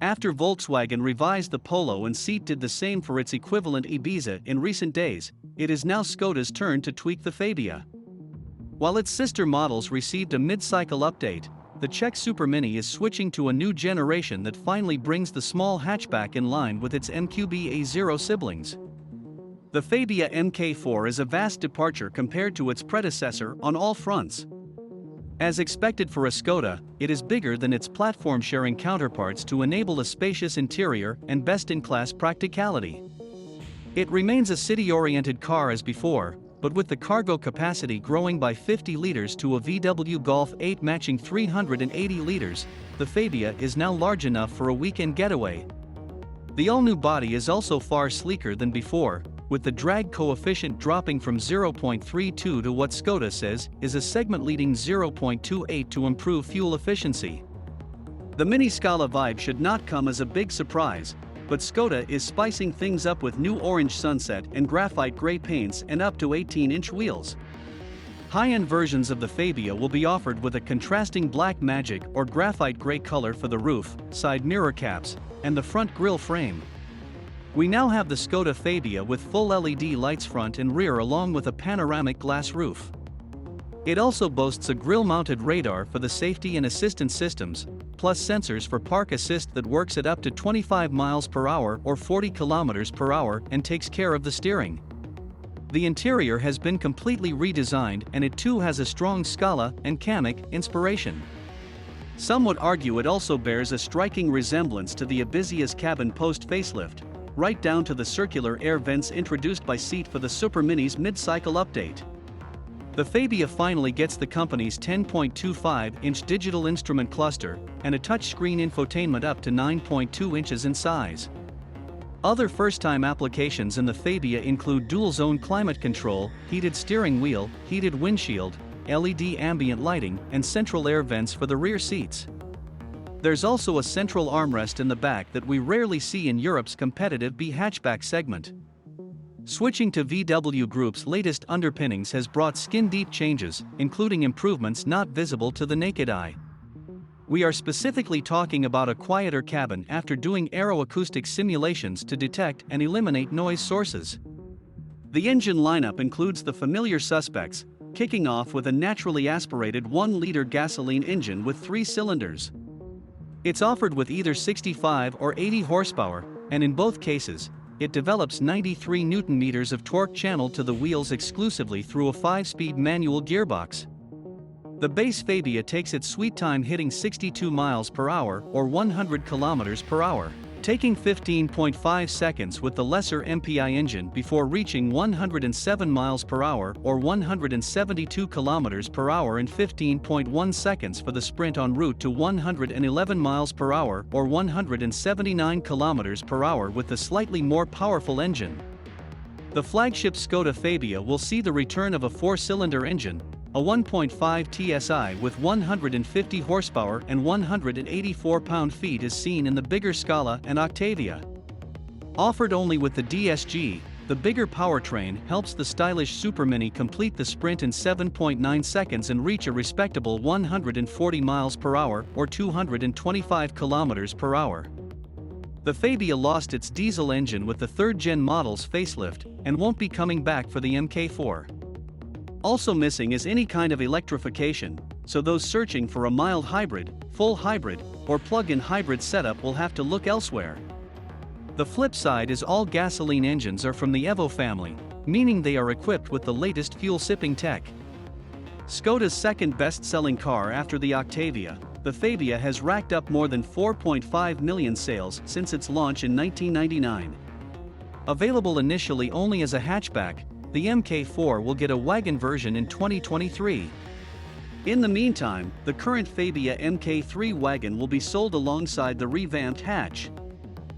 After Volkswagen revised the Polo and Seat did the same for its equivalent Ibiza in recent days, it is now Škoda's turn to tweak the Fabia. While its sister models received a mid-cycle update, the Czech Super Mini is switching to a new generation that finally brings the small hatchback in line with its MQB A0 siblings. The Fabia MK4 is a vast departure compared to its predecessor on all fronts. As expected for a Škoda, it is bigger than its platform-sharing counterparts to enable a spacious interior and best-in-class practicality. It remains a city-oriented car as before, but with the cargo capacity growing by 50 liters to a VW Golf 8 matching 380 liters, the Fabia is now large enough for a weekend getaway. The all-new body is also far sleeker than before, with the drag coefficient dropping from 0.32 to what Škoda says is a segment-leading 0.28 to improve fuel efficiency. The Mini Scala vibe should not come as a big surprise, but Škoda is spicing things up with new orange sunset and graphite gray paints and up to 18-inch wheels. High-end versions of the Fabia will be offered with a contrasting black magic or graphite gray color for the roof, side mirror caps, and the front grille frame. We now have the Skoda Fabia with full LED lights front and rear along with a panoramic glass roof. It also boasts a grille-mounted radar for the safety and assistance systems, plus sensors for park assist that works at up to 25 miles per hour or 40 kilometers per hour and takes care of the steering. The interior has been completely redesigned and it too has a strong Scala and Kamiq inspiration. Some would argue it also bears a striking resemblance to the Ibiza's cabin post-facelift, right down to the circular air vents introduced by Seat for the Super Mini's mid-cycle update. The Fabia finally gets the company's 10.25-inch digital instrument cluster and a touchscreen infotainment up to 9.2 inches in size. Other first-time applications in the Fabia include dual-zone climate control, heated steering wheel, heated windshield, LED ambient lighting, and central air vents for the rear seats. There's also a central armrest in the back that we rarely see in Europe's competitive B hatchback segment. Switching to VW Group's latest underpinnings has brought skin-deep changes, including improvements not visible to the naked eye. We are specifically talking about a quieter cabin after doing aeroacoustic simulations to detect and eliminate noise sources. The engine lineup includes the familiar suspects, kicking off with a naturally aspirated 1-liter gasoline engine with 3 cylinders. It's offered with either 65 or 80 horsepower, and in both cases, it develops 93 Nm of torque channeled to the wheels exclusively through a 5-speed manual gearbox. The base Fabia takes its sweet time hitting 62 miles per hour or 100 kilometers per hour, taking 15.5 seconds with the lesser MPI engine before reaching 107 miles per hour or 172 kilometers per hour in 15.1 seconds for the sprint en route to 111 miles per hour or 179 kilometers per hour with the slightly more powerful engine. The flagship Skoda Fabia will see the return of a 4-cylinder engine, a 1.5 TSI with 150 horsepower and 184 pound-feet is seen in the bigger Scala and Octavia. Offered only with the DSG, the bigger powertrain helps the stylish Super Mini complete the sprint in 7.9 seconds and reach a respectable 140 miles per hour or 225 kilometers per hour. The Fabia lost its diesel engine with the 3rd-gen model's facelift and won't be coming back for the MK4. Also missing is any kind of electrification, so those searching for a mild hybrid, full hybrid, or plug-in hybrid setup will have to look elsewhere. The flip side is all gasoline engines are from the Evo family, meaning they are equipped with the latest fuel-sipping tech. Škoda's second best-selling car after the Octavia, the Fabia has racked up more than 4.5 million sales since its launch in 1999. Available initially only as a hatchback, the MK4 will get a wagon version in 2023. In the meantime, the current Fabia MK3 wagon will be sold alongside the revamped hatch.